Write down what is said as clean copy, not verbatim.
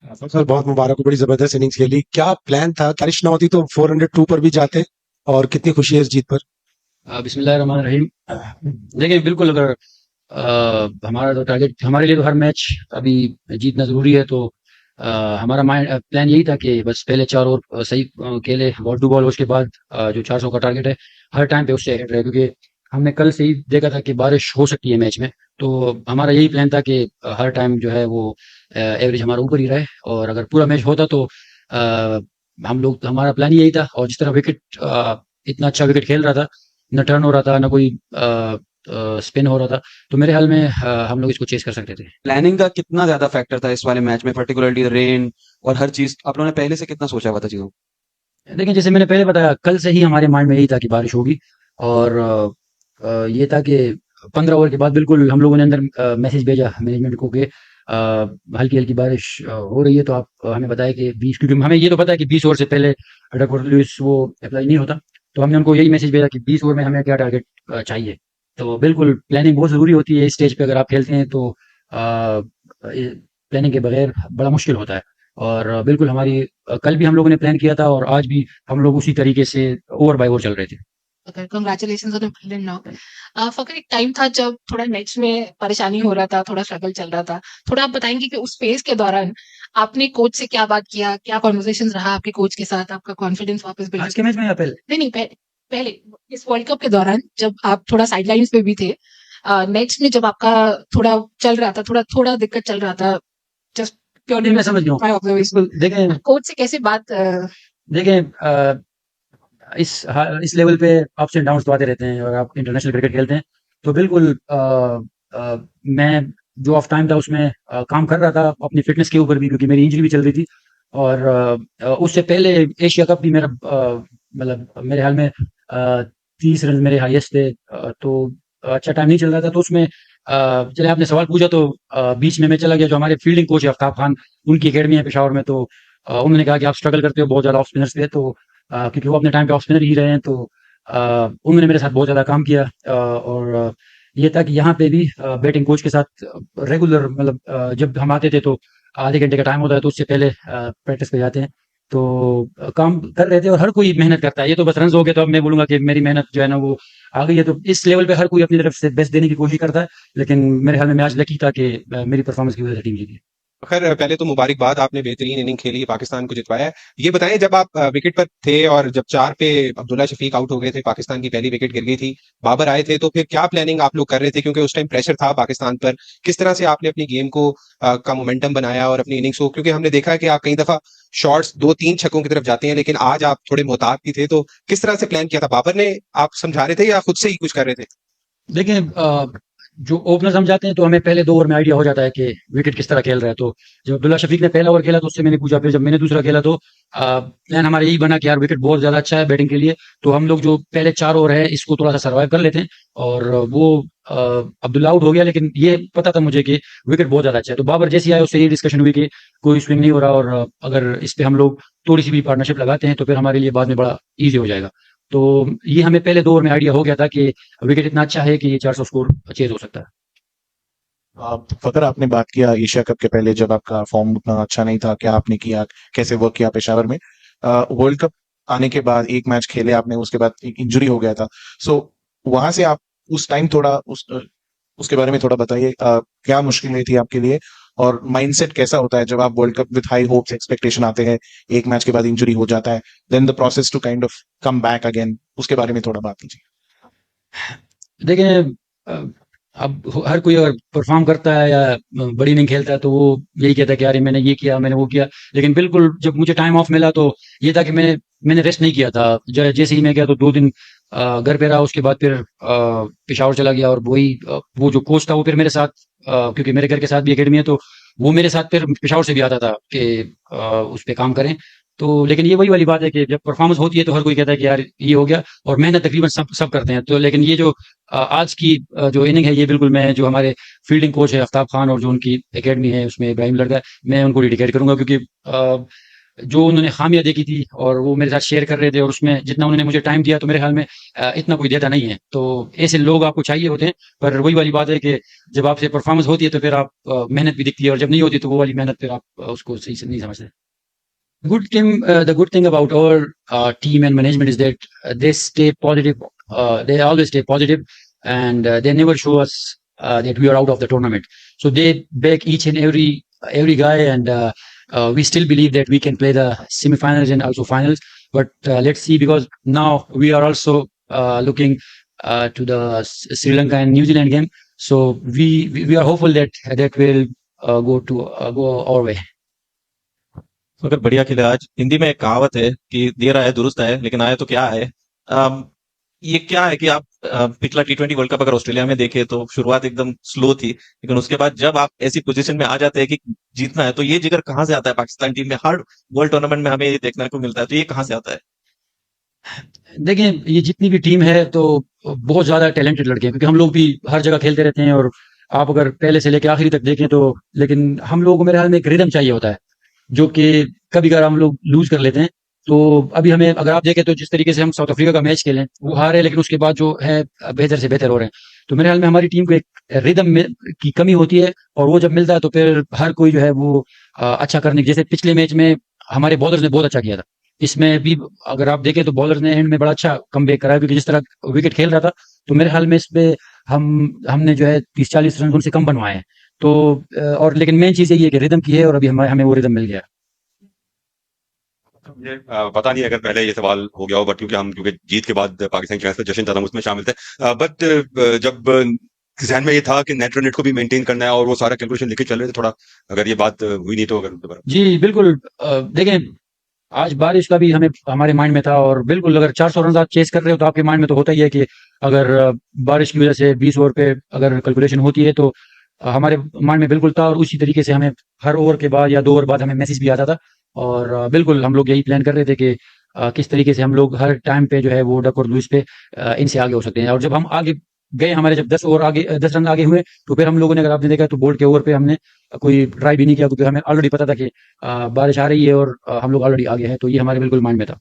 Sir बहुत मुबारक हो, बड़ी जबरदस्त इनिंग्स खेली। क्या प्लान था? बारिश ना होती तो 402 पर भी जाते। और कितनी खुशी है इस जीत पर। बिस्मिल्लाहिर्रहमानिर्रहीम। देखिए बिल्कुल, अगर हमारा तो टारगेट, हमारे लिए तो हर मैच अभी जीतना जरूरी है। तो हमारा माइंड प्लान यही था कि बस पहले चार ओवर सही खेले बॉल टू बॉल। उसके बाद जो 400 का टारगेट है हर टाइम पे उससे अहेड रहे, क्योंकि हमने कल से ही देखा था कि बारिश हो सकती है मैच में। तो हमारा यही प्लान था कि हर टाइम जो है वो एवरेज हमारा ऊपर ही रहे। और अगर पूरा मैच होता तो हम लोग, हमारा प्लान यही था। और जिस तरह विकेट, इतना अच्छा विकेट खेल रहा था, ना टर्न हो रहा था, ना कोई स्पिन हो रहा था, तो मेरे ख्याल में हम लोग इसको चेस कर सकते थे। प्लानिंग का कितना ज्यादा फैक्टर था इस वाले मैच में, पर्टिकुलरली रेन और हर चीज आप लोगों ने पहले से कितना सोचा हुआ था चीजों को? देखिए, जैसे मैंने पहले बताया, कल से ही हमारे माइंड में यही था कि बारिश होगी। और ये था कि 15 ओवर के बाद बिल्कुल हम लोगों ने अंदर मैसेज भेजा मैनेजमेंट को कि हल्की हल्की बारिश हो रही है, तो आप हमें बताएं कि 20, क्योंकि हमें ये तो पता है कि 20 ओवर से पहले डकवर्थ लुईस वो अप्लाई नहीं होता। तो हमने उनको यही मैसेज भेजा कि 20 ओवर में हमें क्या टारगेट चाहिए। तो बिल्कुल प्लानिंग बहुत ज़रूरी होती है इस स्टेज पे। अगर आप खेलते हैं तो प्लानिंग के बगैर बड़ा मुश्किल होता है। और बिल्कुल हमारी कल भी हम लोगों ने प्लान किया था और आज भी हम लोग उसी तरीके से ओवर बाय ओवर चल रहे थे। Okay, congratulations on the brilliant knock. Fakhar, एक टाइम था जब थोड़ा नेट्स में परेशानी हो रहा था, थोड़ा स्ट्रगल चल रहा था। थोड़ा आप बताएंगे कि उस फेज के दौरान आपने कोच से क्या बात किया, क्या कॉन्वर्सेशन रहा आपके कोच के साथ, आपका कॉन्फिडेंस वापस बिल्ड? आज के मैच में या पहले? नहीं नहीं, पहले इस वर्ल्ड कप के दौरान जब आप थोड़ा साइडलाइंस पे भी थे, नेट्स में जब आपका थोड़ा चल रहा था, थोड़ा थोड़ा दिक्कत चल रहा था, जस्ट प्योरली मैं समझ गया हूँ। माय ऑब्जर्वेशन, बिल्कुल, देखें कोच से कैसे बात? देखें इस लेवल पे अप्स एंड डाउन्स तो आते रहते हैं। और आप इंटरनेशनल क्रिकेट खेलते हैं तो बिल्कुल मैं जो ऑफ टाइम था उसमें काम कर रहा था अपनी फिटनेस के ऊपर भी, क्योंकि मेरी इंजरी भी चल रही थी। और उससे पहले एशिया कप भी मेरा मतलब मेरे हाल में 30 रन मेरे हाईएस्ट थे। तो अच्छा टाइम नहीं चल रहा था, तो उसमें चले आपने सवाल पूछा तो बीच में मैं चला गया। जो हमारे फील्डिंग कोच है आफ्ताब खान, उनकी एकेडमी है पेशावर में, तो उन्होंने कहा कि आप स्ट्रगल करते हो बहुत ज़्यादा ऑफ स्पिनर्स पे। तो क्योंकि वो अपने टाइम पे ऑफ स्पिनर ही रहे हैं, तो उन्होंने मेरे साथ बहुत ज़्यादा काम किया। और ये था कि यहाँ पे भी बैटिंग कोच के साथ रेगुलर, मतलब जब हम आते थे तो आधे घंटे का टाइम होता है, तो उससे पहले प्रैक्टिस पे जाते हैं। तो काम कर रहे थे और हर कोई मेहनत करता है। ये तो बस रन हो गए तो अब मैं बोलूंगा कि मेरी मेहनत जो है ना वो आ गई है। तो इस लेवल पे हर कोई अपनी तरफ से बेस्ट देने की कोशिश करता है, लेकिन मेरे ख्याल में मैं आज लकी था कि मेरी परफॉर्मेंस की वजह से टीम जीती। खैर पहले तो मुबारकबाद, आपने बेहतरीन इनिंग खेली, पाकिस्तान को जितवाया है। ये बताएं, जब आप विकेट पर थे और जब 4 पे अब्दुल्ला शफीक आउट हो गए थे, पाकिस्तान की पहली विकेट गिर गई थी, बाबर आए थे, तो फिर क्या प्लानिंग आप लोग कर रहे थे? क्योंकि उस टाइम प्रेशर था पाकिस्तान पर। किस तरह से आपने अपनी गेम को का मोमेंटम बनाया और अपनी इनिंग्स को, क्योंकि हमने देखा है कि आप कई दफा शॉट्स 2-3 छक्कों की तरफ जाते हैं, लेकिन आज आप थोड़े मोहतात भी थे। तो किस तरह से प्लान किया था? बाबर ने आप समझा रहे थे या खुद से ही कुछ कर रहे थे? देखिए, जो ओपनर्स हम जाते हैं तो हमें पहले 2 ओवर में आइडिया हो जाता है कि विकेट किस तरह खेल रहा है। तो जब अब्दुल्ला शफीक ने पहला ओवर खेला तो उससे मैंने पूछा, फिर जब मैंने दूसरा खेला तो प्लान हमारा यही बना कि यार विकेट बहुत ज़्यादा अच्छा है बैटिंग के लिए, तो हम लोग जो पहले 4 ओवर है इसको थोड़ा-सा सर्वाइव कर लेते हैं। और वो अब्दुल्ला आउट हो गया, लेकिन ये पता था मुझे कि विकेट बहुत ज़्यादा अच्छा है। तो बाबर जैसे ही आए उससे ये डिस्कशन हुई कि कोई स्विंग नहीं हो रहा, और अगर इस पे हम लोग थोड़ी-सी भी पार्टनरशिप लगाते हैं तो फिर हमारे लिए बाद में बड़ा ईज़ी हो जाएगा। तो ये हमें पहले 2 ओवर में आइडिया हो गया था कि विकेट इतना अच्छा है कि ये 400 स्कोर चेज़ हो सकता है। फकर, आपने बात किया एशिया कप के पहले जब आपका फॉर्म उतना अच्छा नहीं था, क्या आपने किया, कैसे वर्क किया पेशावर में? वर्ल्ड कप आने के बाद एक मैच खेले आपने, उसके बाद एक इंजरी हो गया था। सो वहां से आप उस टाइम थोड़ा उसके बारे में थोड़ा बताइए। क्या मुश्किलें थी आपके लिए और माइंडसेट कैसा होता है जब आप world cup with high hopes expectation आते हैं, एक मैच के बाद इंजरी हो जाता है, then the process to kind of come back again, उसके बारे में थोड़ा बात कीजिए। देखें, अब हर कोई अगर परफॉर्म करता है या बड़ी इनिंग खेलता है तो वो यही कहता है कि यार मैंने ये किया, मैंने वो किया। लेकिन बिल्कुल जब मुझे टाइम ऑफ मिला तो ये था कि मैंने रेस्ट नहीं किया था। जैसे ही मैं गया तो 2 दिन घर पे रहा। उसके बाद फिर पेशावर चला गया, और वही वो जो कोच था वो फिर मेरे साथ, क्योंकि मेरे घर के साथ भी एकेडमी है, तो वो मेरे साथ फिर पेशावर से भी आता था कि उस पे काम करें। तो लेकिन ये वही वाली बात है कि जब परफॉर्मेंस होती है तो हर कोई कहता है कि यार ये हो गया, और मेहनत तकरीबन सब सब करते हैं। तो लेकिन ये जो आज की जो इनिंग है, ये बिल्कुल मैं जो हमारे फील्डिंग कोच है आफ्ताब खान और जो उनकी एकेडमी है उसमें इब्राहिम लड़का है, मैं उनको डेडिकेट करूंगा। क्योंकि जो उन्होंने खामियां देखी थी और वो मेरे साथ शेयर कर रहे थे, और उसमें जितना उन्होंने मुझे टाइम दिया तो मेरे ख्याल में इतना कोई देता नहीं है। तो ऐसे लोग आपको चाहिए होते हैं। पर वही वाली बात है कि जब आपसे परफॉर्मेंस होती है तो फिर आप मेहनत भी दिखती है, और जब नहीं होती तो वो वाली मेहनत फिर आप उसको सही से नहीं समझते। The good thing about our team and management is that they stay positive. They always stay positive, and they never show us that we are out of the tournament. So they back each and every guy, and we still believe that we can play the semi-finals and also finals. But let's see, because now we are also looking to the Sri Lanka and New Zealand game. So we are hopeful that will go our way. तो अगर बढ़िया खेले आज, हिंदी में एक कहावत है कि देर आए दुरुस्त आए, लेकिन आए तो क्या है। ये क्या है कि आप पिछला T20 वर्ल्ड कप अगर ऑस्ट्रेलिया में देखे तो शुरुआत एकदम स्लो थी, लेकिन उसके बाद जब आप ऐसी पोजीशन में आ जाते हैं कि जीतना है, तो ये जिगर कहाँ से आता है पाकिस्तान टीम में? हर वर्ल्ड टूर्नामेंट में हमें ये देखने को मिलता है, तो ये कहाँ से आता है? देखिए, ये जितनी भी टीम है तो बहुत ज्यादा टैलेंटेड लड़के हैं, क्योंकि हम लोग भी हर जगह खेलते रहते हैं, और आप अगर पहले से लेकर आखिरी तक देखें तो, लेकिन हम लोगों को मेरे ख्याल में एक रिदम चाहिए होता है, जो कि कभी कभार हम लोग लूज कर लेते हैं। तो अभी हमें, अगर आप देखें तो जिस तरीके से हम साउथ अफ्रीका का मैच खेलें, वो हारे, लेकिन उसके बाद जो है बेहतर से बेहतर हो रहे हैं। तो मेरे ख्याल में हमारी टीम को एक रिदम की कमी होती है, और वो जब मिलता है तो फिर हर कोई जो है वो अच्छा करने की, जैसे पिछले मैच में हमारे बॉलर्स ने बहुत अच्छा किया था। इसमें भी अगर आप देखें तो बॉलर्स ने एंड में बड़ा अच्छा कमबैक करा, क्योंकि जिस तरह विकेट खेल रहा था, तो मेरे ख्याल में इस पे हमने जो है 30-40 रन उनसे कम बनवाए हैं। तो और लेकिन मेन चीज यही है कि रिदम की है, और अभी हमें वो रिदम मिल गया। मुझे पता नहीं अगर पहले ये सवाल हो गया हो, बट क्योंकि जीत के बाद पाकिस्तान के जश्न था, हम उसमें शामिल थे। बट जब ज़हन में ये था कि नेट रन रेट को भी मेंटेन करना है और वो सारा कैलकुलेशन लेके चल रहे थे, थोड़ा अगर ये बात हुई नहीं तो अगर दोबारा। जी बिल्कुल। देखें, आज बारिश का भी हमारे माइंड में था, और बिल्कुल अगर 400 रन आप चेस कर रहे हो तो आपके माइंड में तो होता ही है कि अगर बारिश की वजह से 20 ओवर पे अगर कैलकुलेशन होती है तो हमारे माइंड में बिल्कुल था। और उसी तरीके से हमें हर ओवर के बाद या 2 ओवर बाद हमें मैसेज भी आता था, और बिल्कुल हम लोग यही प्लान कर रहे थे कि किस तरीके से हम लोग हर टाइम पे जो है वो डक और लुइस पे इनसे आगे हो सकते हैं। और जब हम आगे गए, हमारे जब 10 रन आगे हुए, तो फिर हम लोगों ने, अगर आपने देखा तो बोल्ट के ओवर पे हमने कोई ट्राई भी नहीं किया, क्योंकि हमें ऑलरेडी पता था कि बारिश आ रही है और हम लोग ऑलरेडी आगे हैं। तो ये हमारे बिल्कुल माइंड में था।